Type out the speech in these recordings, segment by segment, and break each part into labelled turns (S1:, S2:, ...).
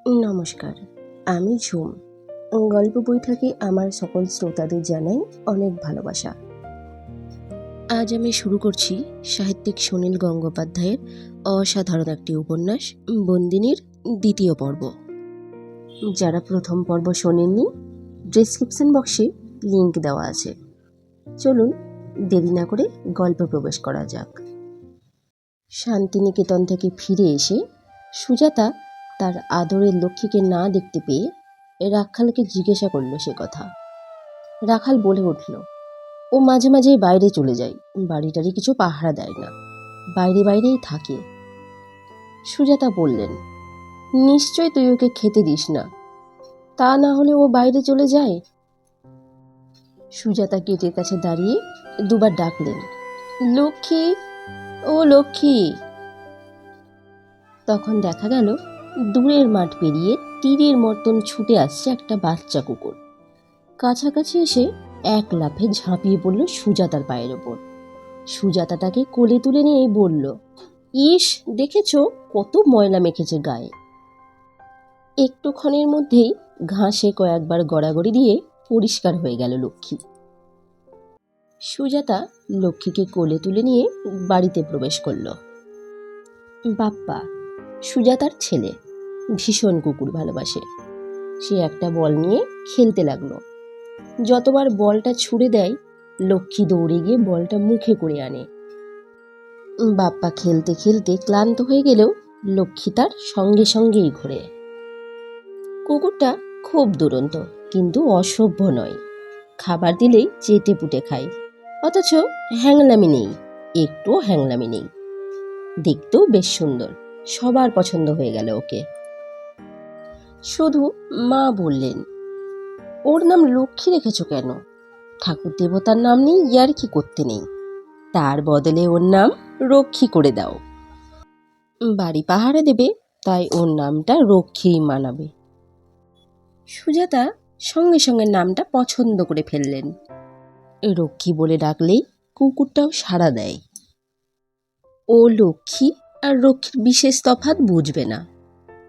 S1: নমস্কার, আমি ঝুম। গল্প বইটাকে আমার সকল শ্রোতাদের জানাই অনেক ভালোবাসা। আজ আমি শুরু করছি সাহিত্যিক সুনীল গঙ্গোপাধ্যায়ের অসাধারণ একটি উপন্যাস বন্দিনীর দ্বিতীয় পর্ব। যারা প্রথম পর্ব শোনেননি, ডেসক্রিপশন বক্সে লিংক দেওয়া আছে। চলুন দেরি না করে গল্পে প্রবেশ করা যাক। শান্তিনিকেতন থেকে ফিরে এসে সুজাতা তার আদরের লক্ষ্মীকে না দেখতে পেয়ে রাখালকে জিজ্ঞাসা করল সে কথা। রাখাল বলে উঠল, ও মাঝে মাঝেই বাইরে চলে যায়, বাড়িটারি কিছু পাহারা দেয় না, বাইরেই থাকে। সুজাতা বললেন, নিশ্চয় তুই ওকে খেতে দিস না, তা না হলে ও বাইরে চলে যায়। সুজাতা গেটের কাছে দাঁড়িয়ে দুবার ডাকলেন, লক্ষ্মী, ও লক্ষ্মী। তখন দেখা গেল দূরের মাঠ পেরিয়ে তীরের মতন ছুটে আসছে একটা বাচ্চা কুকুর। কাছাকাছি এসে এক লাফে ঝাঁপিয়ে পড়ল সুজাতার পায়ের ওপর। সুজাতা তাকে কোলে তুলে নিয়েই বলল, ইস, দেখেছো কত ময়লা মেখেছে গায়ে। একটুক্ষণের মধ্যেই ঘাসে কয়েকবার গড়াগড়ি দিয়ে পরিষ্কার হয়ে গেল লক্ষ্মী। সুজাতা লক্ষ্মীকে কোলে তুলে নিয়ে বাড়িতে প্রবেশ করল। বাপ্পা সুজাতার ছেলে, ভীষণ কুকুর ভালোবাসে। সে একটা বল নিয়ে খেলতে লাগলো। যতবার বলটা ছুঁড়ে দেয়, লক্ষ্মী দৌড়ে গিয়ে বলটা মুখে করে আনে। বাপ্পা খেলতে খেলতে ক্লান্ত হয়ে গেলেও লক্ষ্মী তার সঙ্গে সঙ্গেই ঘোরে। কুকুরটা খুব দুরন্ত, কিন্তু অসভ্য নয়। খাবার দিলেই চেটে পুটে খায়, অথচ হ্যাংলামি নেই, একটুও হ্যাংলামি নেই। দেখতেও বেশ সুন্দর, সবার পছন্দ হয়ে গেল ওকে। শুধু মা বললেন, ওর নাম লক্ষ্মী রেখেছো কেন? ঠাকুর দেবতার নাম নিয়ে ইয়ার্কি করতে নেই, তার বদলে ওর নাম রক্ষী করে দাও। বাড়ি পাহারা দেবে, তাই ওর নামটা রক্ষীই মানাবে। সুজাতা সঙ্গে সঙ্গে নামটা পছন্দ করে ফেললেন। রক্ষী বলে ডাকলেই কুকুরটাও সাড়া দেয়। ও লক্ষ্মী আর রক্ষীর বিশেষ তফাৎ বুঝবে না।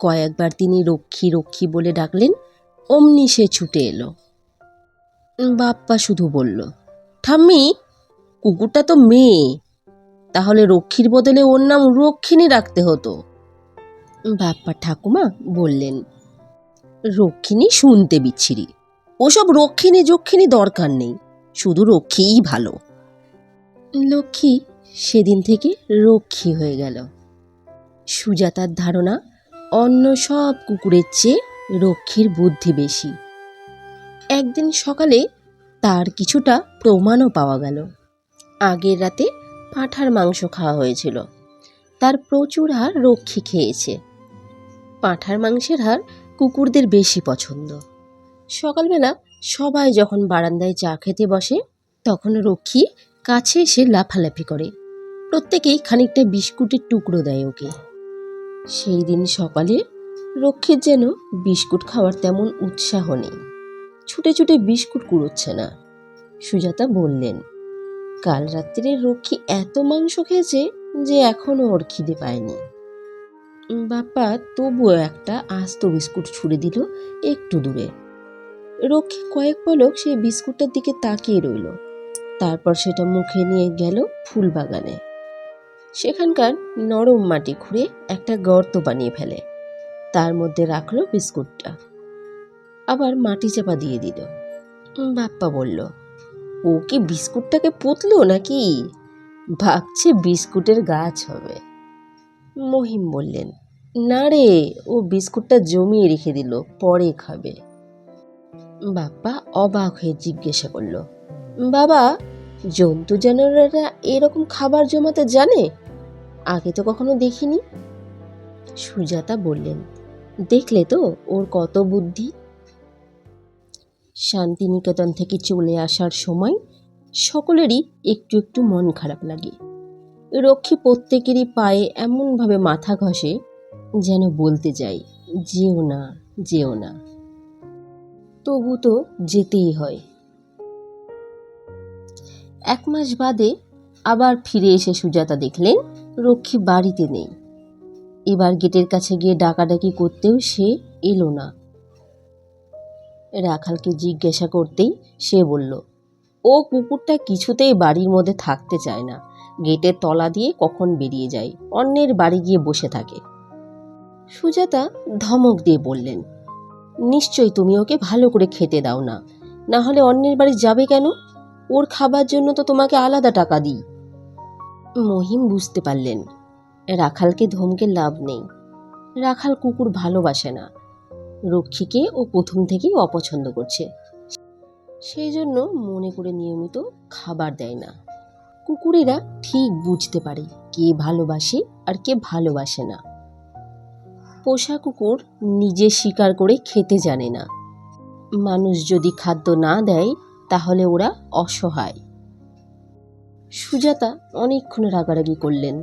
S1: কয়েকবার তিনি রক্ষী রক্ষী বলে ডাকলেন, অমনি সে ছুটে এলো। বাপ্পা শুধু বলল, ঠাম্মি, কুকুরটা তো মেয়ে, তাহলে রক্ষীর বদলে ওর নাম রক্ষিণী রাখতে হতো। বাপ্পার ঠাকুমা বললেন, রক্ষিণী শুনতে বিচ্ছিরি, ওসব রক্ষিণী যক্ষিণী দরকার নেই, শুধু রক্ষীই ভালো। লক্ষ্মী সেদিন থেকে রক্ষী হয়ে গেল। সুজাতার ধারণা, অন্য সব কুকুরের চেয়ে রক্ষীর বুদ্ধি বেশি। একদিন সকালে তার কিছুটা প্রমাণও পাওয়া গেল। আগের রাতে পাঁঠার মাংস খাওয়া হয়েছিল, তার প্রচুর হাড় রক্ষী খেয়েছে। পাঁঠার মাংসের হাড় কুকুরদের বেশি পছন্দ। সকালবেলা সবাই যখন বারান্দায় চা খেতে বসে, তখন রক্ষী কাছে এসে লাফালাফি করে। প্রত্যেকেই খানিকটা বিস্কুটের টুকরো দেয় ওকে। সেই দিন সকালে রক্ষীর যেন বিস্কুট খাওয়ার তেমন উৎসাহ নেই, ছুটে ছুটে বিস্কুট কুড়োচ্ছে না। সুজাতা বললেন, কাল রাত্রে রক্ষী এত মাংস খেয়েছে যে এখনো ওর খিদে পায়নি। বাপ্পা তবুও একটা আস্ত বিস্কুট ছুঁড়ে দিল একটু দূরে। রক্ষী কয়েক পলক সেই বিস্কুটটার দিকে তাকিয়ে রইল, তারপর সেটা মুখে নিয়ে গেল ফুল বাগানে। সেখানকার নরম মাটি খুঁড়ে একটা গর্ত বানিয়ে ফেলে, তার মধ্যে রাখলো বিস্কুটটা, আবার মাটি চাপা দিয়ে দিল। বাপ্পা বলল, ও কি বিস্কুটটাকে পুতলো নাকি? ভাবছে বিস্কুটের গাছ হবে। মহিম বললেন, না রে, ও বিস্কুটটা জমিয়ে রেখে দিল, পরে খাবে। বাপ্পা অবাক হয়ে জিজ্ঞাসা করল, বাবা, জন্তু জানোয়াররা এরকম খাবার জমাতে জানে? আগে তো কখনো দেখিনি। সুজাতা বললেন, দেখলে তো ওর কত বুদ্ধি। শান্তিনিকেতন থেকে চলে আসার সময় সকলেরই একটু একটু মন খারাপ লাগে। রক্ষী প্রত্যেকেরই পায়ে এমনভাবে মাথা ঘষে যেন বলতে চাই, যেও না, যেও না। তবু তো যেতেই হয়। 1 মাস বাদে আবার ফিরে এসে সুজাতা দেখলেন রক্ষী বাড়িতে নেই। এবার গেটের কাছে গিয়ে ডাকাডাকি করতেও সে এলো না। রাখালকে জিজ্ঞাসা করতেই সে বলল, ও কুকুরটা কিছুতেই বাড়ির মধ্যে থাকতে চায় না, গেটের তলা দিয়ে কখন বেরিয়ে যায়, অন্যের বাড়ি গিয়ে বসে থাকে। সুজাতা ধমক দিয়ে বললেন, নিশ্চয়ই তুমি ওকে ভালো করে খেতে দাও না, না হলে অন্যের বাড়ি যাবে কেন? ওর খাবার জন্য তো তোমাকে আলাদা টাকা দিই। মহিম বুঝতে পারলেন রাখালকে ধমকে লাভ নেই। রাখাল কুকুর ভালোবাসে না, রক্ষীকে ও প্রথম থেকেই অপছন্দ করছে, সেই জন্য মনে করে নিয়মিত খাবার দেয় না। কুকুরেরা ঠিক বুঝতে পারে কে ভালোবাসে আর কে ভালোবাসে না। পোষা কুকুর নিজে শিকার করে খেতে জানে না। মানুষ যদি খাদ্য না দেয় তাহলে ওরা অসহায়। সুজাতা অনেকক্ষণ রাগারাগি করলেন,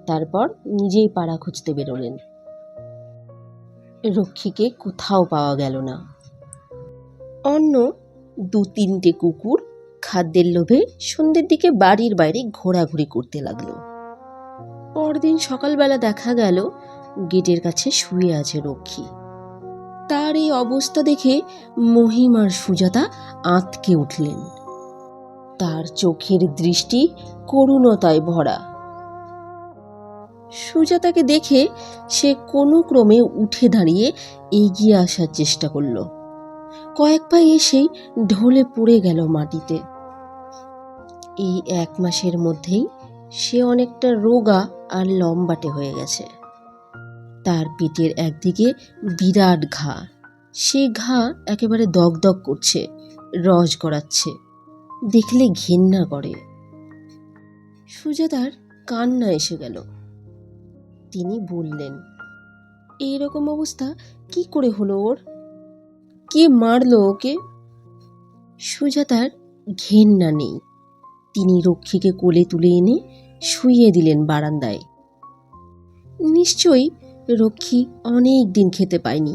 S1: তারপর নিজেই পাড়া খুঁজতে বেরোলেন। রক্ষীকে কোথাও পাওয়া গেল না। অন্য 2-3টে কুকুর খাদ্যের লোভে সন্ধ্যের দিকে বাড়ির বাইরে ঘোরাঘুরি করতে লাগলো। পরদিন সকালবেলা দেখা গেল গেটের কাছে শুয়ে আছে রক্ষী। তার এই অবস্থা দেখে মহিম আর সুজাতা আঁতকে উঠলেন। তার চোখের দৃষ্টি করুণতায় ভরা। সুজাতাকে দেখে সে কোনো ক্রমে উঠে দাঁড়িয়ে এগিয়ে আসার চেষ্টা করল। কয়েক পা এসেই ঢলে পড়ে গেল মাটিতে। এই 1 মাসের মধ্যেই সে অনেকটা রোগা আর লম্বাটে হয়ে গেছে। তার পিঠের একদিকে বিরাট ঘা, সে ঘা একেবারে দগদগ করছে, রস গড়াচ্ছে, দেখলে ঘেন্না করে। সুজাতার কান্না এসে গেল। তিনি বললেন, এইরকম অবস্থা কি করে হলো ওর? কে মারলো ওকে? সুজাতার ঘেন্না নেই। তিনি রক্ষীকে কোলে তুলে এনে শুইয়ে দিলেন বারান্দায়। নিশ্চয়ই রক্ষী অনেক দিন খেতে পায়নি।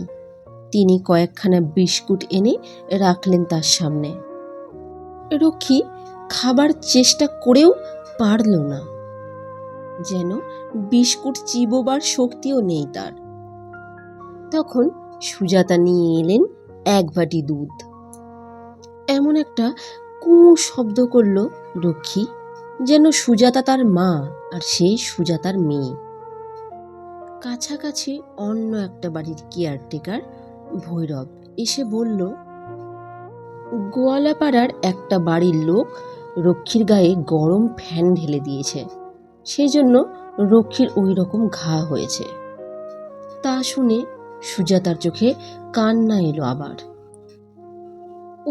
S1: তিনি কয়েকখানা বিস্কুট এনে রাখলেন তার সামনে। রক্ষী খাবার চেষ্টা করেও পারল না, যেন বিস্কুট চিবোবার শক্তিও নেই তার। তখন সুজাতা নিয়ে এলেন 1 বাটি দুধ। এমন একটা কু শব্দ করল রক্ষী, যেন সুজাতা তার মা আর সে সুজাতার মেয়ে। কাছাকাছি অন্য একটা বাড়ির কেয়ারটেকার ভৈরব এসে বলল, গোয়ালাপাড়ার একটা বাড়ির লোক রক্ষীর গায়ে গরম ফ্যান ঢেলে দিয়েছে, সেই জন্য রক্ষীর ওই রকম ঘা হয়েছে। তা শুনে সুজাতার চোখে কান্না এলো আবার।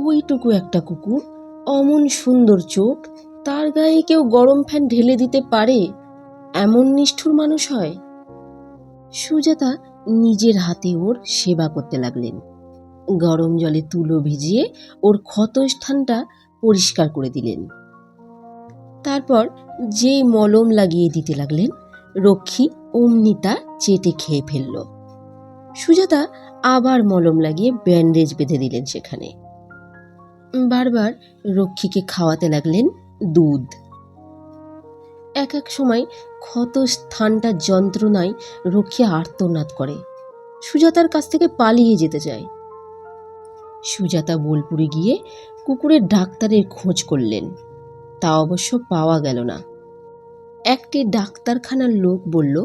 S1: ওইটুকু একটা কুকুর, অমন সুন্দর চোখ, তার গায়ে কেউ গরম ফ্যান ঢেলে দিতে পারে? এমন নিষ্ঠুর মানুষ হয়? সুজাতা নিজের হাতে ওর সেবা করতে লাগলেন। গরম জলে তুলো ভিজিয়ে ওর ক্ষতস্থানটা পরিষ্কার করে দিলেন। তারপর যেই মলম লাগিয়ে দিতে লাগলেন, রক্ষী অমনি তা চেটে খেয়ে ফেলল। সুজাতা আবার মলম লাগিয়ে ব্যান্ডেজ বেঁধে দিলেন সেখানে। বারবার রক্ষীকে খাওয়াতে লাগলেন দুধ। এক এক সময় ক্ষত স্থানটা যন্ত্রণায় রক্ষী আর্তনাদ করে, সুজাতার কাছ থেকে পালিয়ে যেতে চায়। সুজাতা বোলপুরে গিয়ে কুকুরের ডাক্তারের খোঁজ করলেন, তা অবশ্য পাওয়া গেল না। একটি ডাক্তারখানার লোক বলল,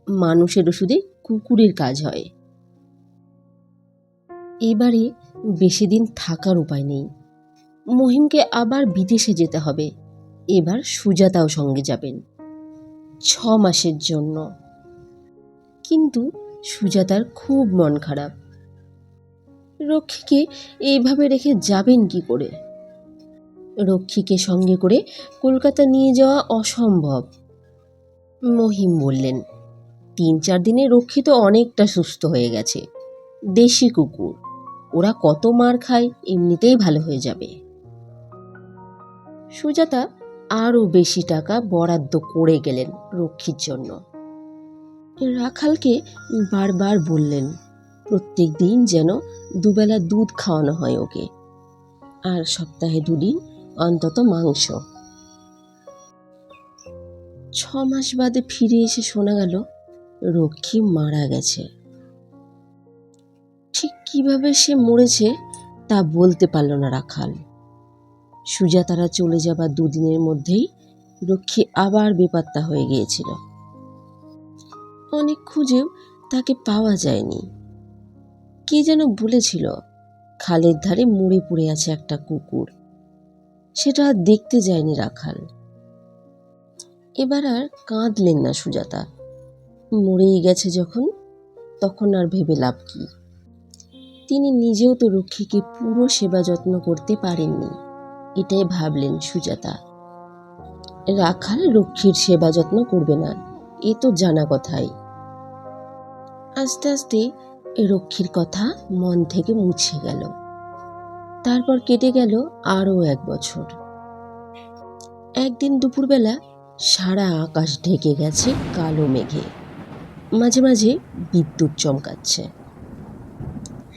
S1: মানুষের ওষুধে কুকুরের কাজ হয়। এবারে বেশি দিন থাকার উপায় নেই। মহিমকে আবার বিদেশে যেতে হবে। এবার সুজাতাও সঙ্গে যাবেন 6 মাসের জন্য। কিন্তু সুজাতার খুব মন খারাপ। রক্ষীকে এইভাবে রেখে যাবেন কি করে? রক্ষীকে সঙ্গে করে কলকাতা নিয়ে যাওয়া অসম্ভব। মহিম বললেন, 3-4 দিনে রক্ষী তো অনেকটা সুস্থ হয়ে গেছে, দেশি কুকুর, ওরা কত মার খায়, এমনিতেই ভালো হয়ে যাবে। সুজাতা আরও বেশি টাকা বরাদ্দ করে গেলেন রক্ষীর জন্য। রাখালকে বারবার বললেন, প্রত্যেক দিন যেন 2 বেলা দুধ খাওয়ানো হয় ওকে, আর সপ্তাহে 2 দিন অন্তত মাংস। 6 মাস বাদে ফিরে এসে শোনা গেল রক্ষী মারা গেছে। ঠিক কিভাবে সে মরেছে তা বলতে পারল না রাখাল। সুজাতারা চলে যাবার দুদিনের মধ্যেই রক্ষী আবার বেপাত্তা হয়ে গিয়েছিল। অনেক খুঁজেও তাকে পাওয়া যায়নি। কে যেন বলেছিল খালের ধারে মরে পড়ে আছে একটা কুকুর। সেটা আর দেখতে যায়নি রাখাল। এবার আর কাঁদলেন না সুজাতা। মরেই গেছে যখন, তখন আর ভেবে লাভ কি? তিনি নিজেও তো রক্ষীকে পুরো সেবা যত্ন করতে পারেননি, এটাই ভাবলেন সুজাতা। রাখাল রক্ষীর সেবা যত্ন করবে না, এ তো জানা কথাই। আস্তে আস্তে রক্ষীর কথা মন থেকে মুছে গেল। তারপর কেটে গেল আরও 1 বছর। একদিন দুপুরবেলা সারা আকাশ ঢেকে গেছে কালো মেঘে, মাঝে মাঝে বিদ্যুৎ চমকাচ্ছে।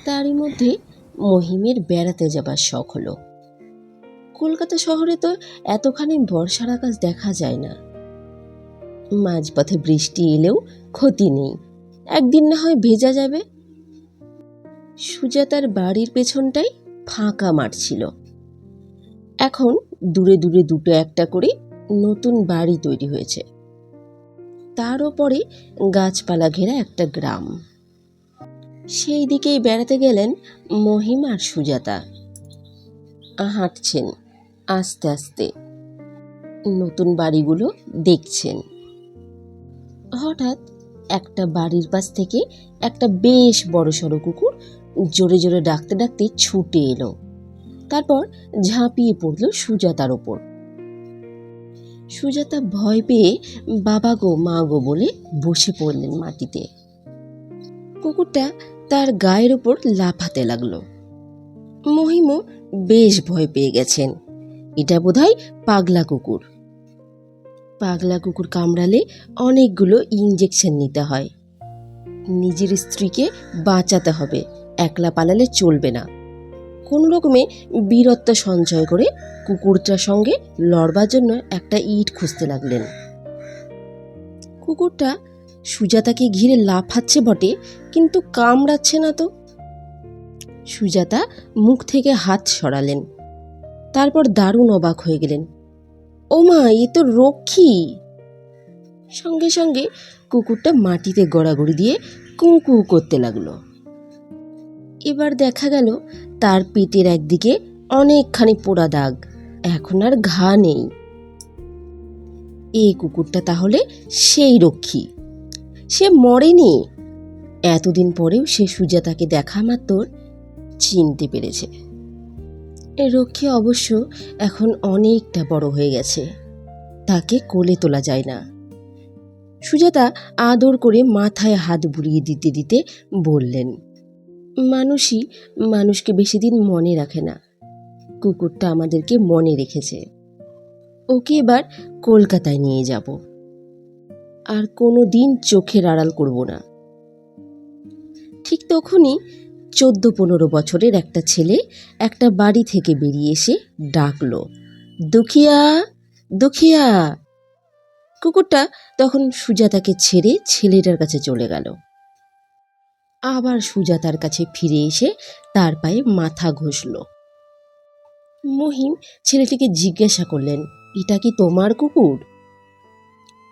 S1: তারই মধ্যে মহিমের বেড়াতে যাবার শখ হলো। কলকাতা শহরে তো এতখানি বর্ষার আকাশ দেখা যায় না। মাঝপথে বৃষ্টি এলেও ক্ষতি নেই, একদিন না হয় ভেজা যাবে। সুজাতার বাড়ির পেছনটাই ফাঁকা মাঠ ছিল। এখন দূরে দূরে দুটো একটা করে নতুন বাড়ি তৈরি হয়েছে। তার ওপরে গাছপালা ঘেরা একটা গ্রাম। সেই দিকেই বেড়াতে গেলেন মহিম আর সুজাতা। হাঁটছেন আস্তে আস্তে, নতুন বাড়িগুলো দেখছেন। হঠাৎ একটা বাড়ির পাশ থেকে একটা বেশ বড়সড় কুকুর জোরে জোরে ডাকতে ডাকতে ছুটে এলো। তারপর ঝাঁপিয়ে পড়ল সুজাতার ওপর। সুজাতা ভয় পেয়ে বাবা গো মা গো বলে বসে পড়লেন মাটিতে। কুকুরটা তার গায়ের ওপর লাফাতে লাগলো। মহিমও বেশ ভয় পেয়ে গেছেন। এটা বোধহয় পাগলা কুকুর। পাগলা কুকুর কামড়ালে অনেকগুলো ইঞ্জেকশন নিতে হয়। নিজের স্ত্রীকে বাঁচাতে হবে, একলা পালালে চলবে না। কোনো রকমে বীরত্ব সঞ্চয় করে কুকুরটার সঙ্গে লড়বার জন্য একটা ইট খুঁজতে লাগলেন। কুকুরটা সুজাতাকে ঘিরে লাফাচ্ছে বটে, কিন্তু কামড়াচ্ছে না তো। সুজাতা মুখ থেকে হাত সরালেন। তারপর দারুণ অবাক হয়ে গেলেন। ও মা, এ তো রক্ষী! সঙ্গে সঙ্গে কুকুরটা মাটিতে গড়াগড়ি দিয়ে কু কু করতে লাগলো। এবার দেখা গেল তার পেটের একদিকে অনেকখানি পোড়া দাগ, এখন আর ঘা নেই। এই কুকুরটা তাহলে সেই রক্ষী। সে মরেনি। এতদিন পরেও সে সুজাতাকে দেখা মাত্র চিনতে পেরেছে। রক্ষী অবশ্য এখন অনেকটা বড় হয়ে গেছে, তাকে কোলে তোলা যায় না। সুজাতা আদর করে মাথায় হাত বুলিয়ে দিতে দিতে বললেন, মানুষই মানুষকে বেশি দিন মনে রাখে না, কুকুরটা আমাদেরকে মনে রেখেছে। ওকে এবার কলকাতায় নিয়ে যাব, আর কোনো দিন চোখের আড়াল করব না। ঠিক তখনই 14-15 বছরের একটা ছেলে একটা বাড়ি থেকে বেরিয়ে এসে ডাকলো, দুখিয়া দুখিয়া। কুকুরটা তখন সুজাতাকে ছেড়ে ছেলেটার কাছে চলে গেল। আবার সুজাতার কাছে ফিরে এসে তার পায়ে মাথা ঘষল। মহিম ছেলেটিকে জিজ্ঞাসা করলেন, এটা কি তোমার কুকুর?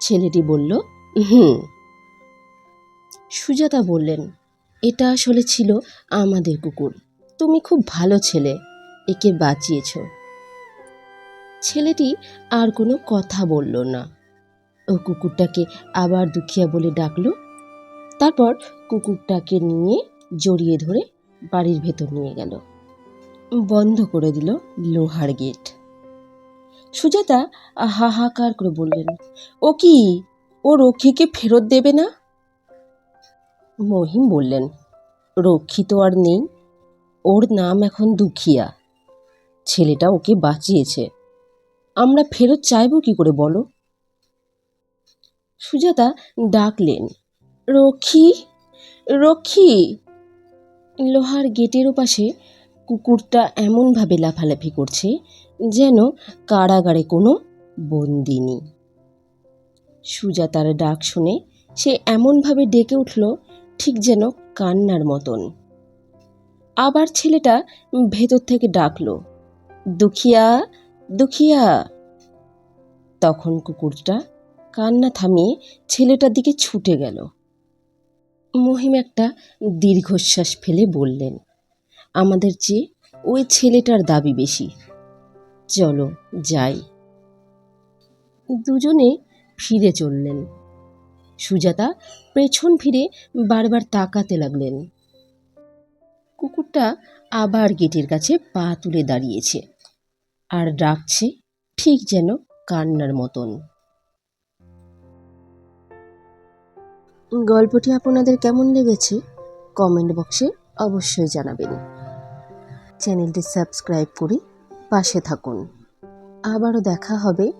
S1: ছেলেটি বলল, হুম। সুজাতা বললেন, এটা আসলে ছিল আমাদের কুকুর, তুমি খুব ভালো ছেলে, একে বাঁচিয়েছ। ছেলেটি আর কোনো কথা বলল না। ও কুকুরটাকে আবার দুখিয়া বলে ডাকলো। তারপর কুকুরটাকে নিয়ে জড়িয়ে ধরে বাড়ির ভেতর নিয়ে গেল। বন্ধ করে দিল লোহার গেট। সুজাতা হাহাকার করে বললেন, ও কি, ও রক্ষীকে ফেরত দেবে না? মহিম বললেন, রক্ষী তো আর নেই, ওর নাম এখন দুখিয়া। ছেলেটা ওকে বাঁচিয়েছে, আমরা ফেরত চাইব কি করে বলো? সুজাতা ডাকলেন, রক্ষী রক্ষী। লোহার গেটের ওপাশে কুকুরটা এমনভাবে লাফালাফি করছে যেন কারাগারে কোনো বন্দিনী। সুজাতার ডাক শুনে সে এমনভাবে ডেকে উঠল ঠিক যেন কান্নার মতন। আবার ছেলেটা ভেতর থেকে ডাকলো, দুখিয়া, দুখিয়া। তখন কুকুরটা কান্না থামিয়ে ছেলেটার দিকে ছুটে গেল। মহিম একটা দীর্ঘশ্বাস ফেলে বললেন, আমাদের চেয়ে ওই ছেলেটার দাবি বেশি, চলো যাই। দুজনে ফিরে চললেন। সুজাতা পেছন ফিরে বারবার তাকাতে লাগলেন। কুকুরটা আবার গেটের কাছে পা তুলে দাঁড়িয়েছে আর ডাকছে ঠিক যেন কান্নার মতন। গল্পটি আপনাদের কেমন লেগেছে কমেন্ট বক্সে অবশ্যই জানাবেন। চ্যানেলটি সাবস্ক্রাইব করে পাশে থাকুন। আবারও দেখা হবে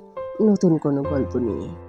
S1: নতুন কোনো গল্প নিয়ে।